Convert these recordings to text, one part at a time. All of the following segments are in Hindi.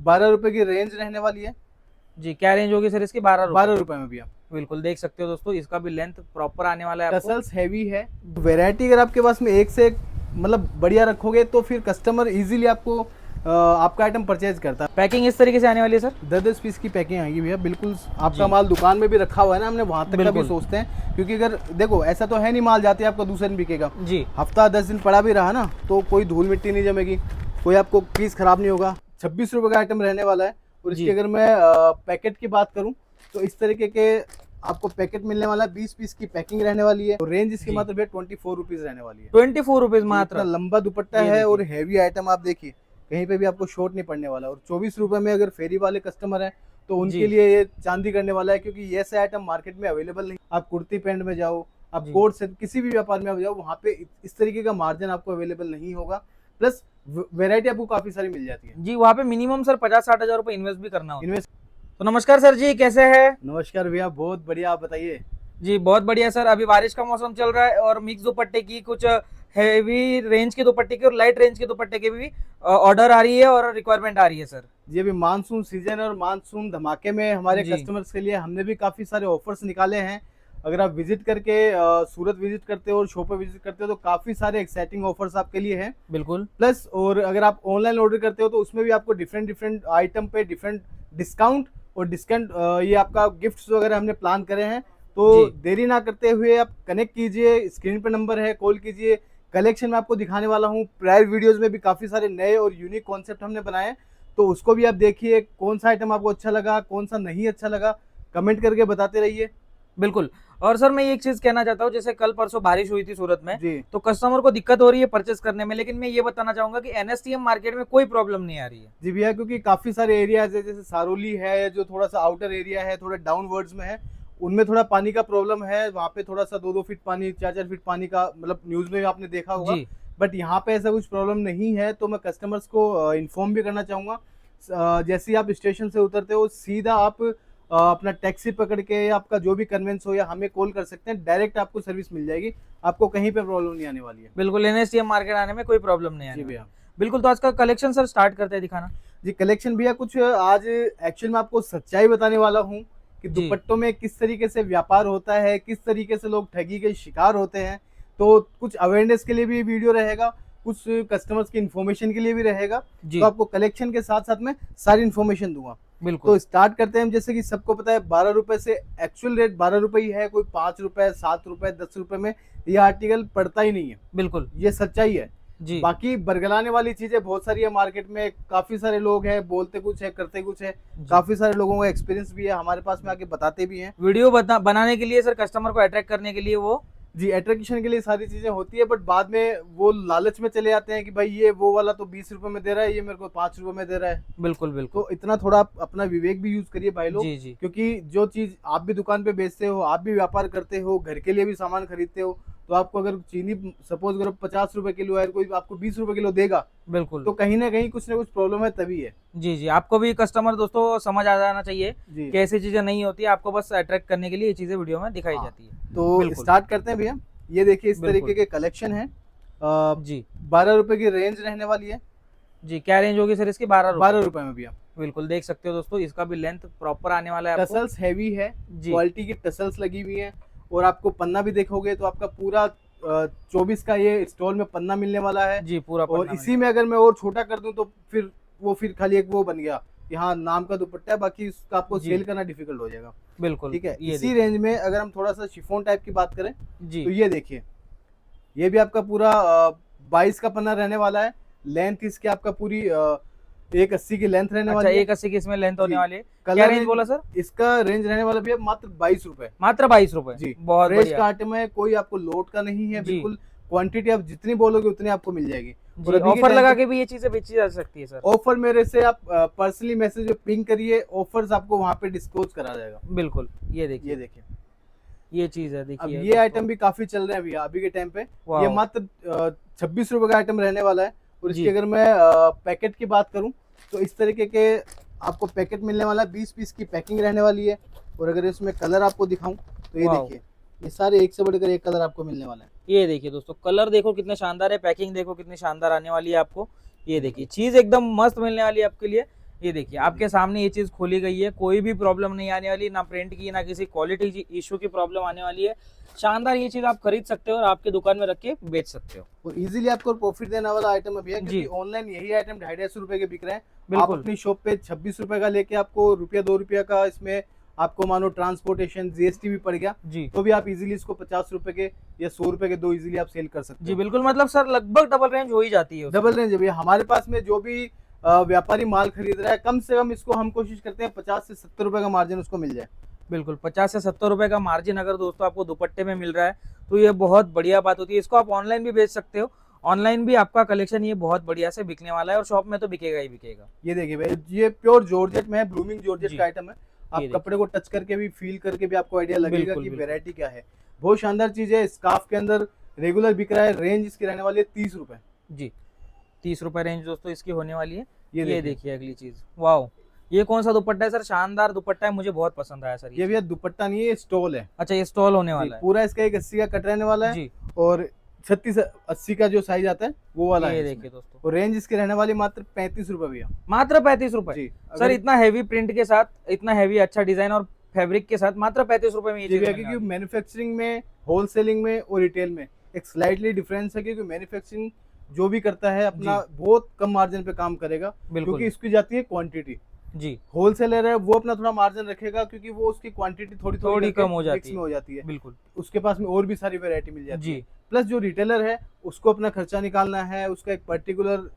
12 रुपए की रेंज रहने वाली है जी। क्या रेंज होगी सर इसकी? 12 रुपए। 12 रुपए में भी आप बिल्कुल देख सकते हो दोस्तों, इसका भी लेंथ प्रॉपर आने वाला है आपको। टसल्स हैवी है। वैरायटी अगर आपके पास में एक से एक मतलब बढ़िया रखोगे तो फिर कस्टमर इजीली आपको आपका आइटम परचेज करता है। पैकिंग इस तरीके से आने वाली है सर? 10-10 पीस की पैकिंग आएगी भैया, बिल्कुल आपका जी। माल दुकान में भी रखा हुआ है ना, हमने वहां तक का भी बिल्कुल। सोचते हैं, क्योंकि अगर देखो ऐसा तो है नहीं माल जाते आपका दूसरे दिन बिकेगा। जी। हफ्ता 10 दिन पड़ा भी रहा ना तो कोई धूल मिट्टी नहीं जमेगी, कोई आपको पीस खराब नहीं होगा। 26 रुपए का आइटम रहने वाला है। और इसकी जी। अगर मैं पैकेट की बात करूं तो इस तरीके के आपको पैकेट मिलने वाला है। 20 पीस की पैकिंग रहने वाली है और रेंज इसकी जी। मात्र भैया 24 रुपीज रहने वाली है। 24 रुपीज इतना मात्र। लंबा दुपट्टा ये है और देखिए। हैवी आइटम आप देखिए, कहीं पे भी आपको शॉर्ट नहीं पड़ने वाला। और 24 रुपए में अगर फेरी वाले कस्टमर हैं तो उनके जी। लिए ये चांदी करने वाला है, क्योंकि ये ऐसे आइटम मार्केट में अवेलेबल नहीं। आप कुर्ती पैंट में जाओ, आप जी। कोट से किसी भी व्यापार में जाओ, वहाँ पे इस तरीके का मार्जिन आपको अवेलेबल नहीं होगा। प्लस वेरायटी आपको काफी सारी मिल जाती है। जी, वहाँ पे मिनिमम सर 50-60 हजार रुपए इन्वेस्ट भी करना होता है। इन्वेस्ट। तो नमस्कार सर जी, कैसे हैं? नमस्कार भैया, बहुत बढ़िया, आप बताइए। जी बहुत बढ़िया सर। अभी बारिश का मौसम चल रहा है और मिक्स दुपट्टे की, कुछ हैवी रेंज के दुपट्टे की और लाइट रेंज के दुपट्टे की भी ऑर्डर आ रही है और रिक्वायरमेंट आ रही है सर। जी अभी मानसून सीजन और मानसून धमाके में हमारे जी। कस्टमर्स के लिए हमने भी काफी सारे ऑफर्स निकाले हैं। अगर आप विजिट करके सूरत विजिट करते हो और शॉप पे विजिट करते हो तो काफी सारे एक्साइटिंग ऑफर्स आपके लिए हैं। बिल्कुल। प्लस और अगर आप ऑनलाइन ऑर्डर करते हो तो उसमें भी आपको डिफरेंट डिफरेंट आइटम पे डिफरेंट डिस्काउंट और डिस्काउंट ये आपका गिफ्ट्स वगैरह हमने प्लान करे हैं। तो जी। देरी ना करते हुए आप कनेक्ट कीजिए, स्क्रीन पे नंबर है, कॉल कीजिए। कलेक्शन में आपको दिखाने वाला हूँ। प्रायर वीडियोस में भी काफी सारे नए और यूनिक कॉन्सेप्ट हमने बनाए हैं, तो उसको भी आप देखिए। कौन सा आइटम आपको अच्छा लगा, कौन सा नहीं अच्छा लगा, कमेंट करके बताते रहिए। बिल्कुल। और सर मैं एक चीज कहना चाहता हूँ, जैसे कल परसों बारिश हुई थी सूरत में, जी तो कस्टमर को दिक्कत हो रही है परचेस करने में, लेकिन मैं ये बताना चाहूंगा कि एनएसटीएम मार्केट में कोई प्रॉब्लम नहीं आ रही है। जी भैया, क्योंकि काफी सारे एरियाज है, जैसे सारोली है जो थोड़ा सा आउटर एरिया है, थोड़ा डाउनवर्ड्स में है, उनमें थोड़ा पानी का प्रॉब्लम है। वहाँ पे थोड़ा सा 2-2 फीट पानी, 4-4 फीट पानी का मतलब न्यूज में भी आपने देखा होगा। जी। बट यहाँ पे ऐसा कुछ प्रॉब्लम नहीं है, तो मैं कस्टमर्स को इन्फॉर्म भी करना चाहूंगा। जैसे ही आप स्टेशन से उतरते हो सीधा आप अपना टैक्सी पकड़ के या आपका जो भी कन्वेंस हो या हमें कॉल कर सकते हैं, डायरेक्ट आपको सर्विस मिल जाएगी। आपको कहीं पे प्रॉब्लम नहीं आने वाली है। बिल्कुल, एनएसटीएम मार्केट आने में कोई प्रॉब्लम नहीं जी आने वाली। भैया। बिल्कुल, तो आज का कलेक्शन सर स्टार्ट करते हैं दिखाना। जी कलेक्शन भैया कुछ आज एक्चुअल में आपको सच्चाई बताने वाला हूँ कि जी। दुपट्टों में किस तरीके से व्यापार होता है, किस तरीके से लोग ठगी के शिकार होते हैं। तो कुछ अवेयरनेस के लिए भी वीडियो रहेगा, कुछ कस्टमर्स की इन्फॉर्मेशन के लिए भी रहेगा। जी। तो आपको कलेक्शन के साथ साथ में सारी इन्फॉर्मेशन दूंगा। बिल्कुल। तो स्टार्ट करते हैं हम। जैसे कि सबको पता है 12 रुपए से एक्चुअल रेट 12 रुपए ही है, कोई 5 रुपए, 7 रुपए, 10 रुपए में यह आर्टिकल पड़ता ही नहीं है। बिल्कुल। ये सच्चाई है। जी। बाकी बरगलाने वाली चीजें बहुत सारी है मार्केट में, काफी सारे लोग हैं, बोलते कुछ है करते कुछ है। जी। काफी सारे लोगों का एक्सपीरियंस भी है, हमारे पास में आके बताते भी हैं। वीडियो बनाने के लिए सर, कस्टमर को अट्रैक्ट करने के लिए वो। जी अट्रैक्शन के लिए सारी चीजें होती है, बट बाद में वो लालच में चले जाते हैं कि भाई ये वो वाला तो 20 रुपए में दे रहा है, ये मेरे को 5 रुपए में दे रहा है। बिल्कुल बिल्कुल। तो इतना थोड़ा आप अपना विवेक भी यूज करिए भाई लोग। जी जी। क्योंकि जो चीज आप भी दुकान पे बेचते हो, आप भी व्यापार करते हो, घर के लिए भी सामान खरीदते हो, तो आपको अगर चीनी सपोज करो 50 रुपए किलो है, कोई आपको 20 रुपए किलो देगा, बिल्कुल। तो कहीं ना कहीं कुछ ना कुछ प्रॉब्लम है, तभी है। जी जी, आपको भी कस्टमर दोस्तों समझ आ जाना चाहिए जी कि ऐसी चीजें नहीं होती है, आपको बस अट्रैक्ट करने के लिए ये चीजें वीडियो में दिखाई हाँ। जाती है। तो बिल्कुल। स्टार्ट करते हैं भैया। ये देखिए इस बिल्कुल। तरीके के कलेक्शन है। जी। 12 रुपए की रेंज रहने वाली है। जी, क्या रेंज होगी सर इसकी? 12 रुपए। 12 रुपए में भैया। बिल्कुल देख सकते हो दोस्तों, इसका भी लेंथ प्रॉपर आने वाला है आपको। टसल्स हैवी है, जी। क्वालिटी की टसल्स लगी हुई है। और आपको पन्ना भी देखोगे तो आपका पूरा 24 का ये स्टॉल में पन्ना मिलने वाला है। जी पूरा और पन्ना इसी में अगर मैं और छोटा कर दूं तो फिर खाली एक वो बन गया कि हाँ नाम का दुपट्टा है, बाकी उसका आपको जी। सेल करना डिफिकल्ट हो जाएगा। बिल्कुल। ठीक है। ये इसी रेंज में अगर हम थोड़ा सा शिफॉन टाइप की बात करें जी। तो ये देखिए, ये भी आपका पूरा 22 का पन्ना रहने वाला है। लेंथ इसकी आपका पूरी 180 की लेंथ रहने अच्छा, वाली है। 180 की इसमें लेंथ होने जी। वाली है। कलर क्या रेंज बोला सर? इसका रेंज रहने वाला भी है मात्र 22 रुपए। मात्र 22 रुपए। जी बहुत फ्रेश बढ़िया। का आइटम है, कोई आपको लोट का नहीं है। जी। बिल्कुल क्वांटिटी आप जितनी बोलोगे उतनी आपको मिल जाएगी। और जी, अभी के ऑफर टाइम लगा पे के भी ये चीजें बेची जा सकती है सर। ऑफर मेरे से आप पर्सनली मैसेज पिंग करिए, ऑफर्स आपको वहां पे डिस्क्लोज करा जाएगा। बिल्कुल। ये ये देखिए, देखिए, ये चीज है, अब देखिए ये दोस्तों। आइटम भी काफी चल रहे हैं भैया अभी के टाइम पे। ये वाह। मात्र 26 रुपए का आइटम रहने वाला है। और इसकी जी। अगर मैं पैकेट की बात करूं तो इस तरीके के आपको पैकेट मिलने वाला है। 20 पीस की पैकिंग रहने वाली है। और अगर इसमें कलर आपको दिखाऊं तो ये वाह। देखिए, ये सारे एक से बढ़कर एक कलर आपको मिलने वाला है। ये देखिए दोस्तों, कलर देखो कितने शानदार है, पैकिंग देखो कितनी शानदार आने वाली है आपको। ये देखिए, चीज एकदम मस्त मिलने वाली है आपके लिए। ये देखिए आपके सामने ये चीज खोली गई है, कोई भी प्रॉब्लम नहीं आने वाली, ना प्रिंट की ना किसी क्वालिटी इशू की प्रॉब्लम आने वाली है। शानदार ये चीज आप खरीद सकते हो और आपके दुकान में रख के बेच सकते हो। और इजीली आपको प्रॉफिट देने वाला आइटम है भैया, जी। क्योंकि ऑनलाइन यही आइटम 250 रुपए के बिक रहे हैं। आप बिल्कुल अपनी शॉप पे 26 रुपए का लेके आपको रुपया 2 रुपया का इसमें आपको मानो ट्रांसपोर्टेशन जीएसटी भी पड़ गया, जी तो भी आप इजीली इसको 50 रुपए के या 100 रुपए के दो इजीली आप सेल कर सकते जी हो। बिल्कुल, मतलब सर लगभग डबल रेंज हो ही जाती है उसमें। डबल रेंज है भैया हमारे पास में। जो भी व्यापारी माल खरीद रहा है, कम से कम इसको हम कोशिश करते हैं 50 से 70 रुपए का मार्जिन उसको मिल जाए। बिल्कुल 50 से 70 रुपए का मार्जिन अगर दोस्तों आपको दुपट्टे में मिल रहा है तो ये बहुत बढ़िया बात होती है। इसको आप ऑनलाइन भी बेच सकते हो, ऑनलाइन भी आपका कलेक्शन ये बहुत बढ़िया से बिकने वाला है और शॉप में तो बिकेगा ही बिकेगा। ये देखिए भाई, ये प्योर जॉर्जेट में है, ब्लूमिंग जॉर्जेट जी। का आइटम है। आप ये देखिए। कपड़े को टच करके भी फील करके भी आपको आइडिया लगेगा बिल्कुल, कि बिल्कुल। वैरायटी क्या है। बहुत शानदार चीज है। स्कार्फ के अंदर रेगुलर बिक रहा है। रेंज इसकी रहने वाली है 30 रुपए। जी 30 रुपए रेंज दोस्तों इसकी होने वाली है। ये ये देखिए, देखिए अगली चीज, वाओ ये कौन सा दुपट्टा है सर? शानदार दुपट्टा है, मुझे बहुत पसंद आया सर ये भैया दुपट्टा नहीं है, ये स्टॉल है। अच्छा ये स्टॉल होने जी, वाला है। पूरा इसका एक 80 का कट रहने वाला है जी और 36-80 का जो साइज आता है वो वाला ये है देखिए इसमें। दोस्तों, और रेंज इसकी रहने वाली मात्र 35 रुपए भैया। मात्र 35 रुपए। जी सर अगर- इतना हैवी प्रिंट के साथ, इतना हैवी अच्छा डिजाइन और फैब्रिक के साथ मात्र 35 रुपए में ये जी चीज भैया, मिलने क्योंकि वाली है। मैन्युफैक्चरिंग में, होलसेलिंग में और रिटेल में एक स्लाइटली डिफरेंस है। क्योंकि मैन्युफैक्चरिंग जो भी करता है अपना बहुत कम मार्जिन पे काम करेगा, बिल्कुल क्योंकि इसकी जाती है क्वांटिटी। जी होलसेलर है वो अपना थोड़ा मार्जिन रखेगा, क्योंकि वो उसकी क्वांटिटी थोड़ी थोड़ी करके कम हो जाती mix में है। हो जाती है। बिल्कुल उसके पास में और भी सारी वैरायटी मिल जाती जी है। प्लस जो रिटेलर है उसको अपना खर्चा निकालना है, उसका एक पर्टिकुलर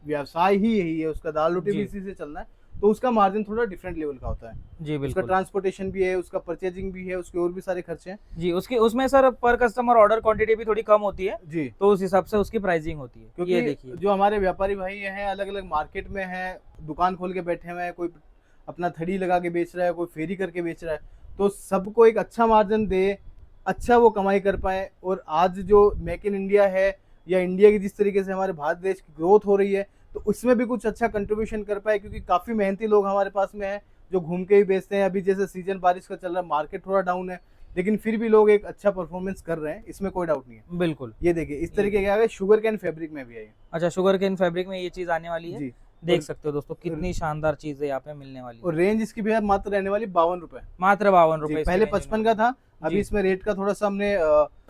व्यवसाय ही यही है, उसका दाल रोटी जी। भी इसी से चलना है, तो उसका मार्जिन थोड़ा डिफरेंट लेवल का होता है। जी उसका बिल्कुल ट्रांसपोर्टेशन भी है, उसका परचेजिंग भी है, उसके और भी सारे खर्चे हैं। जी। उसकी उसमें सर पर कस्टमर ऑर्डर क्वांटिटी भी थोड़ी कम होती है, जी, तो उस हिसाब से उसकी प्राइसिंग होती है। ये क्योंकि देखिए जो हमारे व्यापारी भाई हैं अलग अलग मार्केट में हैं, दुकान खोल के बैठे हुए हैं, कोई अपना थड़ी लगा के बेच रहा है, कोई फेरी करके बेच रहा है, तो सबको एक अच्छा मार्जिन दे, अच्छा वो कमाई कर पाए। और आज जो मेक इन इंडिया है या इंडिया की जिस तरीके से हमारे भारत देश की ग्रोथ हो रही है, तो उसमें भी कुछ अच्छा कंट्रीब्यूशन कर पाए। क्योंकि काफ़ी मेहनती लोग हमारे पास में हैं जो घूम के ही बेचते हैं। अभी जैसे सीजन बारिश का चल रहा है, मार्केट थोड़ा डाउन है, लेकिन फिर भी लोग एक अच्छा परफॉर्मेंस कर रहे हैं, इसमें कोई डाउट नहीं है। बिल्कुल। ये देखिए इस तरीके का शुगर कैन फैब्रिक में भी है ये। अच्छा शुगर केन फैब्रिक में ये चीज आने वाली है। जी, देख और- सकते हो दोस्तों कितनी शानदार चीज है यहाँ पे मिलने वाली है। और रेंज इसकी भी है मात्र रहने वाली 52 रुपए। मात्र 52 जी, रुपए इसकी पहले range 55 का था, अभी जी। इसमें रेट का थोड़ा सा हमने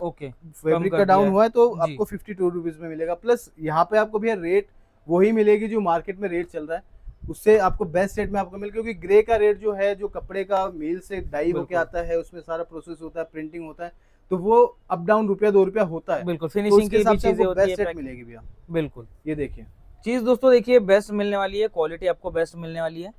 ओके फैब्रिक कर का डाउन दिया है। हुआ है, तो जी। आपको 52 रुपीज में मिलेगा। प्लस यहाँ पे आपको भैया रेट वही मिलेगी जो मार्केट में रेट चल रहा है, उससे आपको बेस्ट रेट में आपको मिल, क्योंकि ग्रे का रेट जो है, जो कपड़े का मील से डाई होके बिल्कुल। आता है, उसमें सारा प्रोसेस होता है, प्रिंटिंग होता है, तो वो अप डाउन रुपया 2 रुपया होता है। बिल्कुल तो फिनिशिंग उसके की भी हिसाब से चीजें आपको होती है बेस्ट रेट packing- मिलेगी भैया। बिल्कुल ये देखिए, चीज दोस्तों देखिए बेस्ट मिलने वाली है, क्वालिटी आपको बेस्ट मिलने वाली है।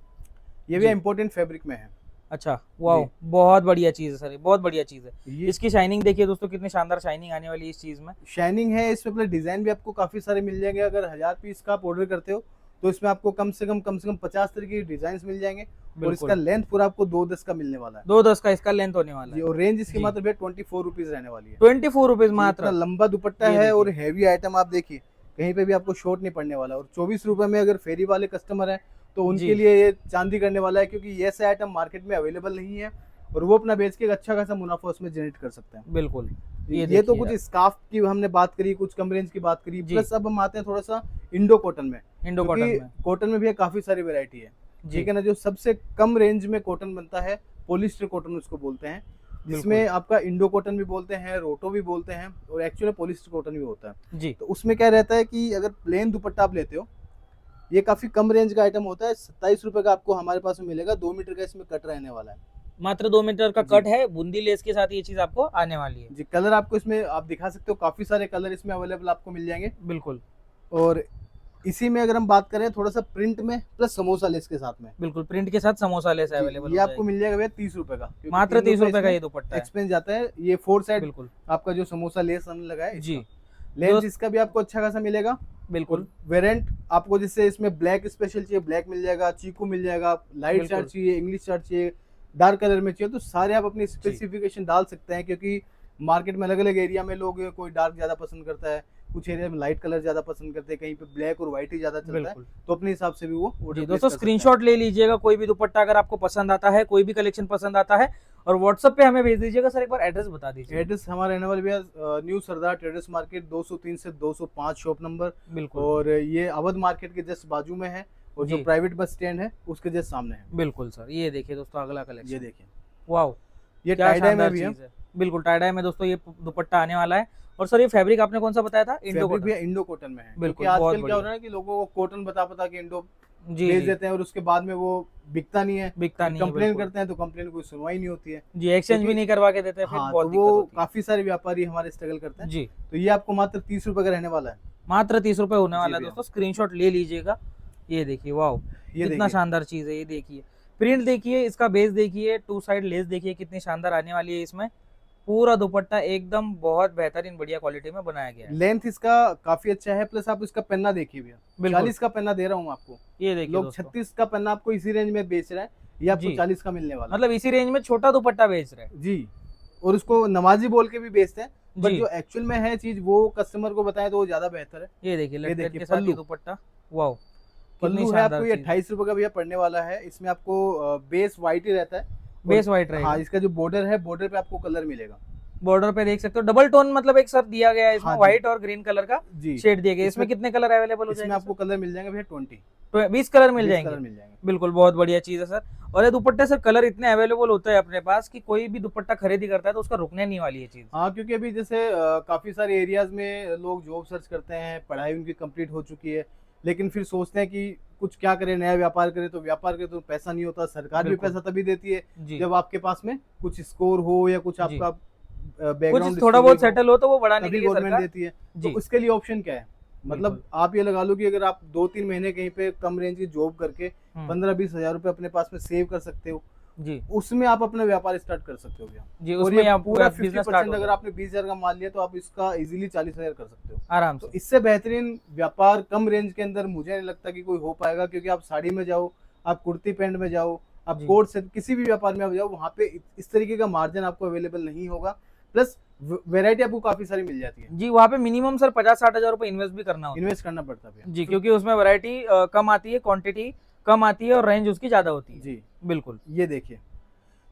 ये जी। भी इम्पोर्टेंट फैब्रिक में है। अच्छा वाओ जी। बहुत बढ़िया चीज है सर, ये बहुत बढ़िया चीज है। ये इसकी शाइनिंग देखिए दोस्तों कितनी शानदार शाइनिंग आने वाली है इस चीज में। शाइनिंग है, इसमें प्लस डिजाइन भी आपको काफी सारे मिल जाएंगे। अगर 1000 पीस का आप ऑर्डर करते हो तो इसमें आपको कम से कम 50 तरह के डिजाइन मिल जाएंगे। और बिल्कुल। इसका लेंथ पूरा आपको 2.10 का मिलने वाला है। 2.10 का इसका लेंथ होने वाला जी, है। और रेंज इसकी जी। मात्र भैया 24 रुपीज रहने वाली है। 24 रुपीज जी, मात्र। इतना लंबा दुपट्टा ये है देखिए। और हैवी आइटम आप देखिए, कहीं पे भी आपको शॉर्ट नहीं पड़ने वाला। और 24 रुपए में अगर फेरी वाले कस्टमर हैं तो उनके जी। लिए ये चांदी करने वाला है, क्योंकि ये ऐसे आइटम मार्केट में अवेलेबल नहीं है और वो अपना बेच के एक अच्छा खासा मुनाफा उसमें जनरेट कर सकते हैं। बिल्कुल ये तो देखिए कुछ स्कार्फ की हमने बात करी, कुछ कम रेंज की बात करी। जी। प्लस अब हम आते हैं थोड़ा सा इंडो कॉटन में। इंडो कॉटन क्योंकि में कॉटन में भी काफी सारी वैरायटी है, जी ठीक है ना। जो सबसे कम रेंज में कॉटन बनता है, पॉलिस्टर कॉटन उसको बोलते हैं, जिसमें आपका इंडो कॉटन भी बोलते हैं, रोटो भी बोलते हैं, और एक्चुअली पॉलिस्टर कॉटन भी होता है। जी तो उसमें क्या रहता है कि अगर प्लेन दुपट्टा आप लेते हो, ये काफी कम रेंज का आइटम होता है। 27 रुपए का आपको हमारे पास में मिलेगा। 2 मीटर का इसमें कट रहने वाला है। मात्र 2 मीटर का जी। कट है, बूंदी लेस के साथ ये चीज आपको आने वाली है। जी, कलर आपको इसमें आप दिखा सकते हो, काफी सारे कलर इसमें अवेलेबल आपको मिल जाएंगे। बिल्कुल और इसी में अगर हम बात करें थोड़ा सा प्रिंट में प्लस समोसा लेस के साथ में, बिल्कुल प्रिंट के साथ समोसा लेस अवेलेबल ये आपको मिल जाएगा भैया 30 रुपए का। क्योंकि मात्र 3 30 रुपए का ये दुपट्टा है। एक्सपेंस जाता है। ये 4 साइड बिल्कुल आपका जो समोसा लेस हमने लगाया है, जी लेंथ दोस्त- इसका भी आपको अच्छा खासा मिलेगा। बिल्कुल वेरिएंट आपको जैसे इसमें ब्लैक स्पेशल चाहिए, ब्लैक मिल जाएगा, चीकू मिल जाएगा, लाइट बिल्कुल। चार्ट चाहिए, इंग्लिश चार्ट चाहिए, डार्क कलर में चाहिए, तो सारे आप अपनी स्पेसिफिकेशन डाल सकते हैं। क्योंकि मार्केट में अलग अलग एरिया में लोग, कोई डार्क ज्यादा पसंद करता है, कुछ एरिया में लाइट कलर ज्यादा पसंद करते हैं, कहीं पे ब्लैक और व्हाइट ही ज्यादा चलता है, बिल्कुल तो अपने हिसाब से भी वो order जी place दोस्तों कर सकते हैं। स्क्रीनशॉट ले लीजिएगा, कोई भी दुपट्टा अगर आपको पसंद आता है, कोई भी कलेक्शन पसंद आता है, और व्हाट्सएप पे हमें भेज दीजिएगा। सर एक बार एड्रेस बता दीजिए। एड्रेस हमारा रहने वाला भैया न्यू सरदार ट्रेडर्स मार्केट 203 से 205 शॉप नंबर, बिल्कुल और ये अवध मार्केट के जस्ट बाजू में है। और जो जी। प्राइवेट बस स्टैंड है उसके जस्ट सामने है। बिल्कुल सर, ये देखिए दोस्तों अगला ये कलेक्शन। देखिए, वाओ, ये क्या टाई डाई में शानदार भी है। चीज है। बिल्कुल टाई डाई में दोस्तों ये दुपट्टा आने वाला है। और सर ये फैब्रिक आपने कौन सा बताया था? इंडो फैब्रिक भी कॉटन। इंडो कॉटन में है, क्योंकि बिल्कुल, बहुत आजकल क्या हो बढ़िया। रहा है कि लोगों को कॉटन बता बता के इंडो जी भेज जी, देते हैं और उसके बाद में वो बिकता नहीं है, बिकता फिर नहीं है कंप्लेन बिल्कुल। करते हैं तो कंप्लेन कोई सुनवाई नहीं होती है। जी, एक्सचेंज भी क्योंकि नहीं करवा के देते, फिर हाँ, बहुत तो दिक्कत वो होती है। काफी सारे व्यापारी हमारे स्ट्रगल करते हैं। जी, तो ये आपको मात्र 30 रुपए का रहने वाला है। मात्र 30 रुपए होने जी वाला है भैया, दोस्तों, स्क्रीनशॉट ले लीजिएगा। ये देखिए, वाओ, ये कितना देखिए, शानदार चीज है। ये देखिए, प्रिंट देखिए, इसका बेस देखिए, टू साइड लेस देखिए कितनी शानदार आने वाली है इसमें। पूरा दुपट्टा एकदम बहुत बेहतरीन बढ़िया क्वालिटी में बनाया गया है। लेंथ इसका काफी अच्छा है, प्लस आप इसका पन्ना देखिए भैया, बिल्कुल, 40 का पन्ना दे रहा हूँ आपको। ये देखिए लोग दोस्तों। 36 का पन्ना आपको इसी रेंज में बेच रहा है, ये आपको जी, 40 का मिलने वाला मतलब इसी रेंज में छोटा दुपट्टा बेच रहे हैं। है जी। और उसको नमाजी बोल के भी बेचते हैं, बट जी, जो एक्चुअल में है चीज वो कस्टमर को बताएं तो वो ज्यादा बेहतर है। ये देखिए ये लटकन देखिए के साथ ये पल्लू, दुपट्टा, वाओ, कितनी पल्लू है शानदार आपको ये चीज है। 28 रुपए का भैया पड़ने वाला है। इसमें आपको बेस व्हाइट ही रहता है, बेस और व्हाइट हाँ, रहेगा। इसका जो बॉर्डर है, बॉर्डर पे आपको कलर मिलेगा। बॉर्डर पे देख सकते हो डबल टोन, मतलब एक सर दिया गया है इसमें, हाँ जी, व्हाइट और ग्रीन कलर का जी। शेड दिया गया है। इसमें इसमें कितने कलर अवेलेबल हो इसमें जाएंगे आपको कलर मिल जाएंगे भैया 20, सर? 20 कलर मिल 20 जाएंगे। कलर मिल जाएंगे। बिल्कुल, बहुत बढ़िया चीज है सर। और ये दुपट्टे सर कलर इतने अवेलेबल होते हैं अपने पास कि कोई भी दुपट्टा खरीदी करता है तो उसका रुकने नहीं वाली है चीज। हाँ, क्योंकि अभी जैसे काफी सारे एरियाज में लोग जॉब सर्च करते हैं, पढ़ाई उनकी कंप्लीट हो चुकी है, लेकिन फिर सोचते हैं कि कुछ क्या करें, नया व्यापार करें। तो व्यापार करें तो पैसा नहीं होता, सरकार भी बिल्कुल, पैसा तभी देती है जी जब आपके पास में कुछ स्कोर हो या कुछ जी, आपका कुछ बैकग्राउंड थोड़ा बहुत स्टोरी हो, सेटल हो तो वो बढ़ाने के तभी लिए गवर्नमेंट सरकार। देती है। तो जी, उसके लिए ऑप्शन क्या है, मतलब बिल्कुल, आप ये लगा लो कि अगर आप 2-3 महीने कहीं पे कम रेंज की जॉब करके हम्म, 15-20 हजार रुपए अपने पास में सेव कर सकते हो, जी उसमें आप अपना व्यापार स्टार्ट कर सकते हो भैया। जी, और उसमें ये आप पूरा बिजनेस स्टार्ट 50% हो अगर जाए आपने 20 हजार का माल लिया तो आप इसका इजीली 40 हजार कर सकते हो। आराम तो से। इससे बेहतरीन व्यापार कम रेंज के अंदर मुझे नहीं लगता कि कोई हो पाएगा, क्योंकि आप साड़ी में जाओ, आप कुर्ती पैंट में जाओ, आप जी कोट से किसी भी व्यापार में आप जाओ, वहाँ पे इस तरीके का मार्जिन आपको अवेलेबल नहीं होगा। प्लस वेरायटी आपको काफी सारी मिल जाती है, जी, वहाँ पे मिनिमम सर 50-60 हजार रुपए इन्वेस्ट भी करना होता इन्वेस्ट करना पड़ता है है। जी, भैया। क्योंकि उसमें वैरायटी कम आती है, क्वांटिटी कम आती है और रेंज उसकी ज्यादा होती है। जी, बिल्कुल, ये देखिए,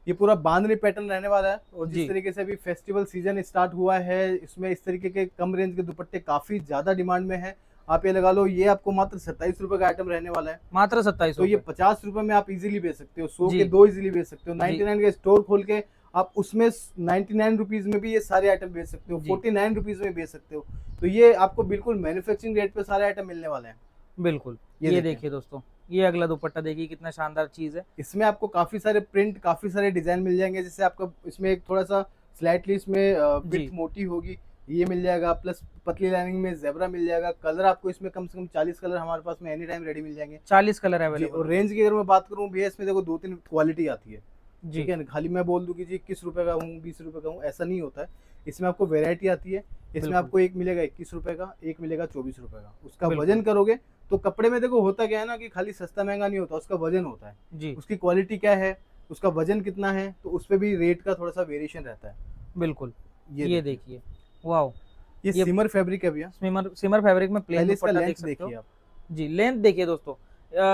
ये पूरा बांधनी पैटर्न रहने वाला है। और जी जिस तरीके से अभी फेस्टिवल सीजन स्टार्ट हुआ है, इसमें इस तरीके के कम रेंज के दुपट्टे काफी ज्यादा डिमांड में है। आप ये लगा लो, ये आपको मात्र 27 रुपए का आइटम रहने वाला है। मात्र 27 तो ये रुपए। 50 रुपए में आप इजीली बेच सकते हो, 100 जी के 2 इजीली बेच सकते हो, जी 99 के स्टोर खोल के आप उसमें 99 रुपीज में भी ये सारे आइटम बेच सकते हो, जी 49 रुपीज में बेच सकते हो। तो ये आपको बिल्कुल मैन्युफैक्चरिंग रेट पे सारे आइटम मिलने वाले हैं। बिल्कुल, ये ये देखिए। देखिए दोस्तों, ये अगला दुपट्टा देखिए कितना शानदार चीज है। इसमें आपको काफी सारे प्रिंट, काफी सारे डिजाइन मिल जाएंगे। जैसे आपका इसमें एक थोड़ा सा स्लाइटली इसमें जी विड्थ मोटी होगी, ये मिल जाएगा। प्लस पतली लाइनिंग में जेब्रा मिल जाएगा। कलर आपको इसमें कम से कम 40 कलर हमारे पास में एनी टाइम रेडी मिल जाएंगे 40 कलर जी। अवेलेबल। और रेंज की अगर मैं बात करूँ भैया, इसमें देखो 2-3 क्वालिटी आती है, जी ठीक है ना। खाली मैं बोल दूं कि जी 21 रुपए का हूँ, 20 रुपए का हूँ, ऐसा नहीं होता है। इसमें आपको वेरायटी आती है। इसमें बिल्कुल। आपको एक मिलेगा 21 रुपए का, एक मिलेगा 24 रुपए का। उसका बिल्कुल। वजन करोगे तो कपड़े में देखो होता क्या है ना, कि खाली सस्ता महंगा नहीं होता, उसका वजन होता है, जी उसकी क्वालिटी क्या है, उसका वजन कितना है, तो उस पर भी रेट का थोड़ा सा वेरिएशन रहता है। बिल्कुल, ये ये देखिए, देखिए, वाओ, ये ये सिमर फैब्रिक है भैया। सिमर फैब्रिक में प्लेन पहले इसका दुपट्टा लेंथ देख सकते देखिए हो। आप। जी, लेंथ देखिए दोस्तों।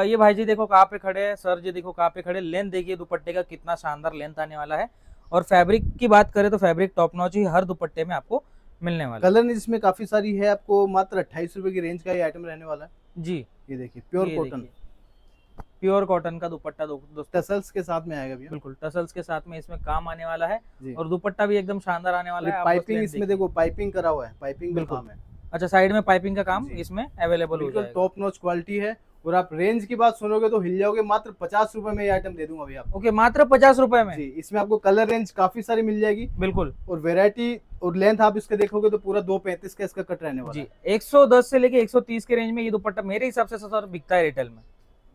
ये भाई जी देखो कहाँ पे खड़े हैं, सर जी देखो कहाँ पे खड़े। लेंथ देखिए दुपट्टे का, कितना शानदार लेंथ आने वाला है। और फैब्रिक की बात करें तो फैब्रिक टॉप नॉच ही हर दुपट्टे में आपको मिलने वाला है। कलर ने जिसमें काफी सारी है, आपको मात्र 28 रुपए की रेंज का ये आइटम रहने वाला है। जी, ये देखिए, प्योर ये कॉटन, देखिए, प्योर कॉटन का दुपट्टा दोस्तों। टसल्स के साथ में आएगा भैया बिल्कुल, टसल्स के साथ में इसमें काम आने वाला है। जी। और दुपट्टा भी एकदम शानदार आने वाला है। आप बस पाइपिंग लेंथ इसमें देखिए। देखो, पाइपिंग करा हुआ है, पाइपिंग में बिल्कुल। काम है। अच्छा, साइड में पाइपिंग का काम जी। इसमें अवेलेबल हो बिल्कुल जाएगा। टॉप नॉच क्वालिटी है। और आप रेंज की बात सुनोगे तो हिल जाओगे। मात्र 50 रुपए में ये आइटम दे दूंगा भैया आपको। ओके, मात्र 50 रुपए में। जी, इसमें आपको कलर रेंज काफी सारी मिल जाएगी। बिल्कुल और वेरायटी और लेंथ आप इसके देखोगे तो पूरा 2.35 का इसका कट रहने वाला जी, है। 110 से लेके 130 के रेंज में ये दुपट्टा मेरे हिसाब से सर बिकता है रिटेल में।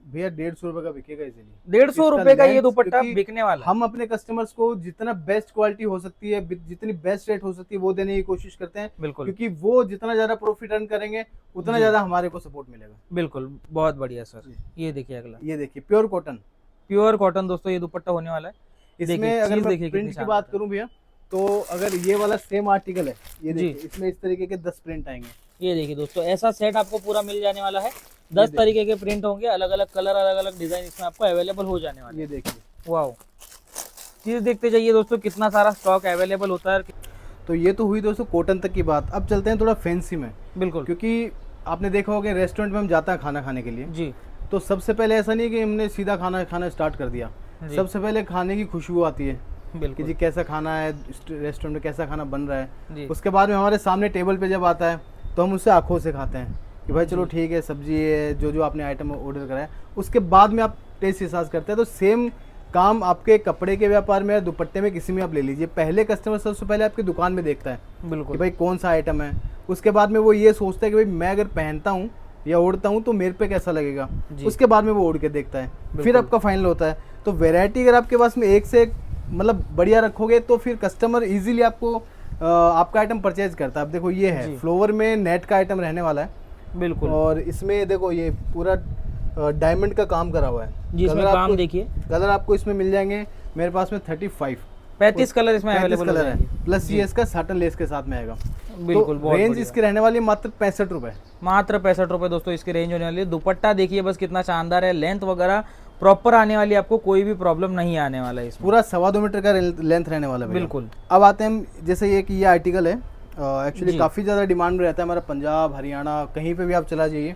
भैया 150 रुपए का बिकेगा इजीली। 150 इसका रुपए का ये लेंथ, दुपट्टा क्योंकि बिकने वाला है। हम अपने कस्टमर्स को जितना बेस्ट क्वालिटी हो सकती है, जितनी बेस्ट रेट हो सकती है, वो देने की कोशिश करते हैं। बिल्कुल क्योंकि वो जितना ज्यादा प्रॉफिट अर्न करेंगे उतना जी। ज्यादा हमारे को सपोर्ट मिलेगा। बिल्कुल, बहुत बढ़िया सर। जी। ये देखिए अगला, ये देखिए, प्योर कॉटन। प्योर कॉटन दोस्तों ये दुपट्टा होने वाला है। इसमें देखिए, अगर चीज मैं देखिए कितनी प्रिंट की शानदार बात है। करूं भैया, तो अगर ये वाला सेम आर्टिकल है, ये जी। देखिए, इसमें इस तरीके के 10 प्रिंट आएंगे। ये देखिए दोस्तों, ऐसा सेट आपको पूरा मिल जाने वाला है। 10 देखिए। तरीके के प्रिंट होंगे, अलग अलग कलर, अलग अलग डिजाइन इसमें आपको अवेलेबल हो जाने वाले ये देखिए, हैं। वाओ, चीज देखते जाइए दोस्तों, कितना सारा स्टॉक अवेलेबल होता है। तो ये तो हुई दोस्तों कॉटन तक की बात। अब चलते हैं थोड़ा फैंसी में, बिल्कुल क्योंकि आपने देखा होगा रेस्टोरेंट में हम जाते हैं खाना खाने के लिए, जी, तो सबसे पहले ऐसा नहीं कि हमने सीधा खाना खाना स्टार्ट कर दिया, जी। सबसे पहले खाने की खुशबू आती है कि बिल्कुल जी कैसा खाना है, रेस्टोरेंट में कैसा खाना बन रहा है। जी। उसके बाद में हमारे सामने टेबल पे जब आता है तो हम उसे आंखों से खाते हैं कि भाई चलो ठीक है, सब्जी है, जो जो आपने आइटम ऑर्डर करा है, उसके बाद में आप टेस्ट एहसास करते हैं। तो सेम काम आपके कपड़े के व्यापार में या दुपट्टे में किसी में आप ले लीजिए, पहले कस्टमर सबसे पहले आपकी दुकान में देखता है कि बिल्कुल भाई कौन सा आइटम है, उसके बाद में वो ये सोचता है कि भाई मैं अगर पहनता हूँ या ओढ़ता हूँ तो मेरे पे कैसा लगेगा, जी। उसके बाद में वो ओढ़ के देखता है, फिर बिल्कुल। आपका फाइनल होता है। तो वैरायटी अगर आपके पास में एक से एक मतलब बढ़िया रखोगे तो फिर कस्टमर इजीली आपको आपका आइटम परचेज करता है। अब देखो ये है जी। फ्लोवर में नेट का आइटम रहने वाला है, बिल्कुल और इसमें देखो ये पूरा डायमंड का काम करा हुआ है जी। इसमें कलर काम आपको- देखिए, कलर आपको इसमें मिल जाएंगे मेरे पास में 35 कलर इसमें 35 अवेलेबल कलर है, प्लस जी। ये इसका साटन लेस के साथ में आएगा। बिल्कुल, तो बहुत रेंज बढ़िया। इसकी रहने वाली है मात्र 65 रुपए। मात्र 65 रुपये दोस्तों इसकी रेंज होने वाली है। दुपट्टा देखिए बस कितना शानदार है, लेंथ वगैरह प्रॉपर आने वाली है, आपको कोई भी प्रॉब्लम नहीं आने वाला है इसमें। पूरा 2.25 मीटर का लेंथ रहने वाला है भैया। बिल्कुल अब आते हैं हम, जैसे ये कि ये आर्टिकल है एक्चुअली जी। काफ़ी ज़्यादा डिमांड में रहता है हमारा, पंजाब हरियाणा कहीं पे भी आप चला जाइए,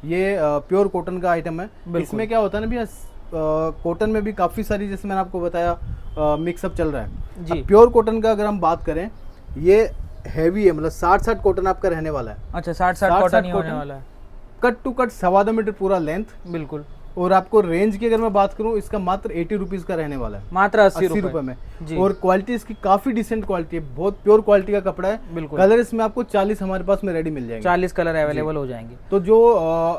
ये प्योर कॉटन का आइटम है। बिल्कुल। इसमें क्या होता है ना भैया, कॉटन में भी काफ़ी सारी, जैसे मैंने आपको बताया मिक्सअप चल रहा है जी। प्योर कॉटन का अगर हम बात करें, ये हैवी है, मतलब 60-60 कॉटन आपका रहने वाला है, अच्छा 60 कॉटन ही होने वाला है। कट टू कट 2.25 मीटर पूरा लेंथ। बिल्कुल और आपको रेंज की अगर मैं बात करूं, इसका मात्र 80 रुपीज़ का रहने वाला है, मात्र 80 रुपए रुपये में। जी। और क्वालिटी इसकी काफ़ी डिसेंट क्वालिटी है, बहुत प्योर क्वालिटी का कपड़ा है। बिल्कुल कलर इसमें आपको 40 हमारे पास में रेडी मिल जाएंगे। 40 कलर अवेलेबल हो जाएंगे। तो जो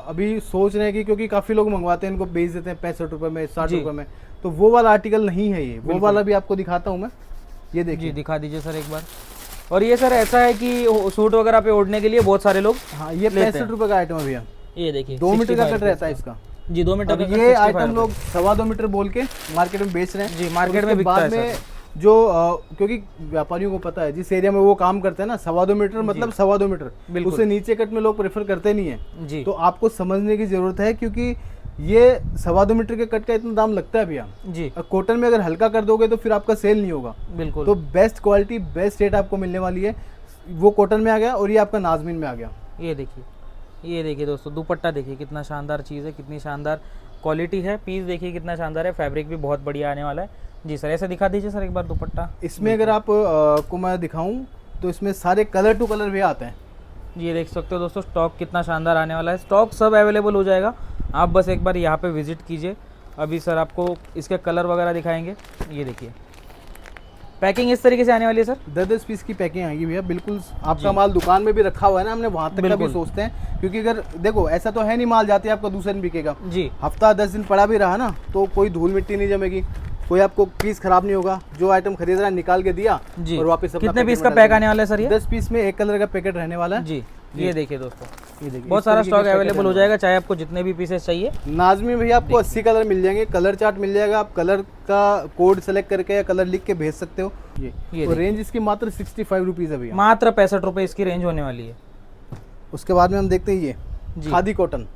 अभी सोच रहे हैं कि क्योंकि काफ़ी लोग मंगवाते हैं, इनको बेच देते हैं 65 रुपये में, 60 जी। रुपये में, तो वो वाला आर्टिकल नहीं है ये, वो बिल्कुल। वाला भी आपको दिखाता हूँ मैं। ये जी देखिए, दिखा दीजिए सर एक बार। और ये सर ऐसा है कि सूट वगैरह पे ओढ़ने के लिए बहुत सारे लोग हाँ ये लेते हैं। 65 रुपये का आइटम है भैया, ये देखिए 2 मीटर का 65 कट रहता है इसका। जी 2 मीटर अब का कट ये 65 आइटम रुपये। लोग 2.25 मीटर बोल के मार्केट में बेच रहे हैं जी, और मार्केट उसके में बिकता बाद है में सर। जो क्योंकि व्यापारियों को पता है जिस एरिया में वो काम करते हैं ना, 2.25 मीटर मतलब 2.25 मीटर, बिल्कुल। उससे नीचे कट में लोग प्रेफर करते नहीं है। जी तो आपको समझने की जरूरत है, क्योंकि ये 2.25 मीटर के कट का इतना दाम लगता है भैया। जी कॉटन में अगर हल्का कर दोगे तो फिर आपका सेल नहीं होगा। बिल्कुल। तो बेस्ट क्वालिटी बेस्ट रेट आपको मिलने वाली है, वो कॉटन में आ गया और ये आपका नाजमीन में आ गया। ये देखिए दोस्तों, दुपट्टा देखिए कितना शानदार चीज़ है, कितनी शानदार क्वालिटी है। पीस देखिए कितना शानदार है, फैब्रिक भी बहुत बढ़िया आने वाला है। जी सर ऐसे दिखा दीजिए सर एक बार दुपट्टा। इसमें अगर आप को मैं दिखाऊं तो इसमें सारे कलर टू कलर भी आते हैं। जी ये देख सकते हो दोस्तों, स्टॉक कितना शानदार आने वाला है। स्टॉक सब अवेलेबल हो जाएगा, आप बस एक बार यहाँ पे विजिट कीजिए। अभी सर आपको इसके कलर वगैरह दिखाएंगे। ये देखिए पैकिंग इस तरीके से आने वाली है सर। 10-10 पीस की पैकिंग आएगी भैया, बिल्कुल आपका माल दुकान में भी रखा हुआ है ना, हमने वहाँ तक का भी बिल्कुल। सोचते हैं, क्योंकि अगर देखो ऐसा तो है नहीं माल जाते आपका दूसरे दिन बिकेगा, जी हफ्ता 10 दिन पड़ा भी रहा ना तो कोई धूल मिट्टी नहीं जमेगी, कोई आपको पीस खराब नहीं होगा, जो आइटम खरीद रहा है निकाल के दिया जी। और वापस अपना कितने पैकेट पीस में का डाल पैक दिया। आने वाला है सर ये? 10 पीस में एक कलर का पैकेट रहने वाला है। जी ये देखिए दोस्तों, ये देखिए बहुत इस सारा तरीके स्टॉक के पैकेट अवेलेबल हो रहने जाएगा, चाहे आपको जितने भी पीसेस चाहिए। वाले। नाजमी भैया आपको 80 कलर मिल जाएंगे, कलर चार्ट मिल जाएगा, आप कलर का कोड सेलेक्ट करके या कलर लिख के भेज सकते हो। ये तो रेंज इसकी मात्र 65 रुपीज़ है भैया। मात्र 65 रुपये इसकी रेंज होने वाली है। उसके बाद में हम देखते हैं ये जी। खादी कॉटन।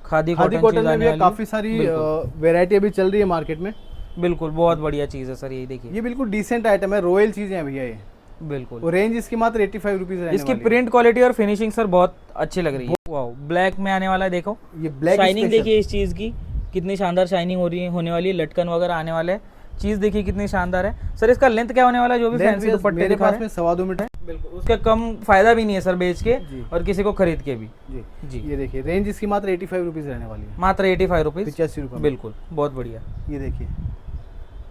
खादी खादी कॉटन में भी काफ़ी सारी वेरायटी अभी चल रही है मार्केट में। बिल्कुल बहुत बढ़िया चीज़ है सर, ये देखिए ये बिल्कुल डिसेंट आइटम है, रॉयल चीज़ें हैं भैया ये। बिल्कुल। और रेंज इसकी मात्र 85 रुपीज़ रहने इसकी वाली है। प्रिंट क्वालिटी और फिनिशिंग सर बहुत अच्छी लग रही है। वाओ ब्लैक में आने वाला है, देखो ये ब्लैक शाइनिंग देखिए इस चीज़ की कितनी शानदार शाइनिंग हो रही है, होने वाली है, लटकन वगैरह आने वाले है। चीज़ देखिए कितनी शानदार है सर। इसका लेंथ क्या होने वाला है जो भी फैंसी दुपट्टे मेरे दिखा पास रहे में हैं? 2.25 मीटर है। बिल्कुल उसका कम फायदा भी नहीं है सर बेच के जी। और किसी को खरीद के भी। जी जी ये देखिए रेंज इसकी मात्र 85 रुपीज़ रहने वाली है, मात्र 85 रुपीज़। 85 रुपये। बिल्कुल बहुत बढ़िया। ये देखिए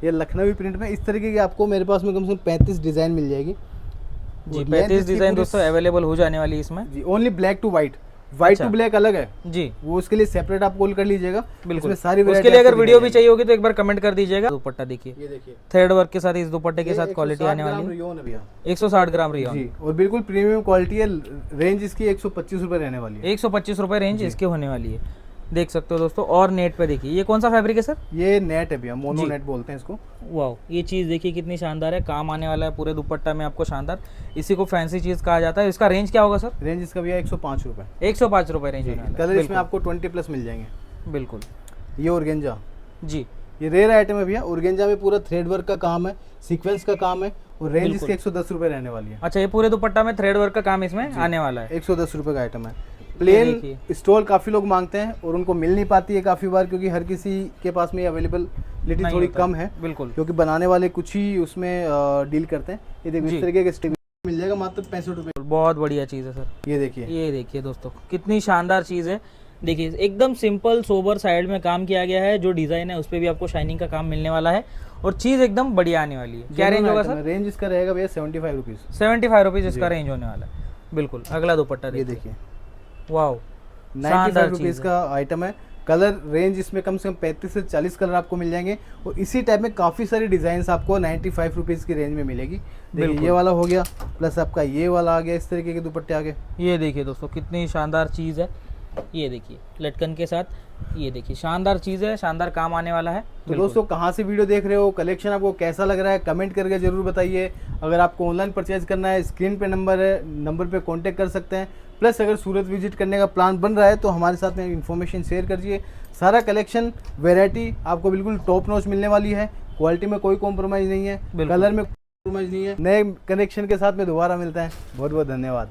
ये लखनवी प्रिंट में इस तरीके की आपको मेरे पास में कम से कम 35 डिज़ाइन मिल जाएगी। जी और 35 length इसकी डिज़ाइन पूरी- दोस्तों अवेलेबल हो जाने वाली है इसमें। जी only black to white, white अच्छा। टू ब्लैक अलग है, जी वो उसके लिए सेपरेट आप कॉल कर लीजिएगा। बिल्कुल। इसमें सारी उसके variety लिए अगर आपको वीडियो भी दिखाई चाहिए होगी तो एक बार कमेंट कर दीजिएगा। दुपट्टा देखिए जाएगी। ये देखिए थ्रेड वर्क के साथ इस दुपट्टे के ये साथ क्वालिटी 160 आने वाली ग्राम है। रियोन है भैया। 160 ग्राम रियोन। जी और बिल्कुल प्रीमियम क्वालिटी है। रेंज इसकी 125 रुपये रहने वाली है। 125 रुपये रेंज इसके होने वाली है, देख सकते हो दोस्तों। और नेट पे देखिए ये कौन सा फैब्रिक है सर? ये नेट है भैया, मोनो जी। नेट बोलते हैं इसको। वाह ये चीज़ देखिए कितनी शानदार है, काम आने वाला है पूरे दुपट्टा में आपको शानदार। इसी को फैंसी चीज़ कहा जाता है। इसका रेंज क्या होगा सर? रेंज इसका भैया 105 रुपये। 105 रुपये रेंज होने वाला है। कलर इसमें बिल्कुल, आपको 20 प्लस मिल जाएंगे। बिल्कुल ये ऑर्गेंजा, जी ये रेयर आइटम है भैया। ऑर्गेंजा में पूरा थ्रेड वर्क का काम है, सीक्वेंस का काम है और रेंज बिल्कुल। इसकी 110 रुपये रहने वाली है। अच्छा ये पूरे दुपट्टा में थ्रेड वर्क का काम इसमें आने वाला है। 110 रुपये का आइटम है। प्लेन देखिए। स्टोल काफ़ी लोग मांगते हैं और उनको मिल नहीं पाती है काफ़ी बार, क्योंकि हर किसी के पास में अवेलेबिलिटी नहीं थोड़ी होता कम है, बिल्कुल क्योंकि बनाने वाले कुछ ही उसमें डील करते हैं। ये देखो जी। इस तरीके के स्टिक मिल जाएगा मात्र 65 रुपये। बहुत बढ़िया चीज़ है सर। ये देखिए, ये देखिए दोस्तों कितनी शानदार चीज़ है। देखिए एकदम सिंपल सोबर साइड में काम किया गया है, जो डिज़ाइन है उस पर भी आपको शाइनिंग का काम मिलने वाला है और चीज़ एकदम बढ़िया आने वाली है। क्या रेंज होगा सर? रेंज इसका रहेगा भैया 75 रुपीज़। 75 रुपीज़ इसका जी। रेंज होने वाला है। बिल्कुल। अगला दुपट्टा ये देखिए, देखिए वाओ 95 शानदार रुपीज़ चीज़ का आइटम है। कलर रेंज इसमें कम से कम 35 से 40 कलर आपको मिल जाएंगे और इसी टाइप में काफ़ी सारी डिज़ाइंस आपको 95 रुपीज़ की रेंज में मिलेगी। देखिए बिल्कुल। ये वाला हो गया, प्लस आपका ये वाला आ गया, इस तरीके के दुपट्टे आ गए। ये देखिए दोस्तों कितनी शानदार चीज़ है। ये देखिए लटकन के साथ, ये देखिए शानदार चीज़ है, शानदार काम आने वाला है। तो बिल्कुल। दोस्तों कहाँ से वीडियो देख रहे हो, कलेक्शन आपको कैसा लग रहा है, कमेंट करके ज़रूर बताइए। अगर आपको ऑनलाइन परचेज करना है, स्क्रीन पे नंबर है, नंबर पे कांटेक्ट कर सकते हैं। प्लस अगर सूरत विजिट करने का प्लान बन रहा है तो हमारे साथ में इन्फॉर्मेशन शेयर करिए। सारा कलेक्शन वैरायटी आपको बिल्कुल टॉप नॉच मिलने वाली है। क्वालिटी में कोई कॉम्प्रोमाइज़ नहीं है, बिल्कुल। कलर में कॉम्प्रोमाइज़ नहीं है। नए कनेक्शन के साथ में दोबारा मिलते हैं। बहुत बहुत धन्यवाद।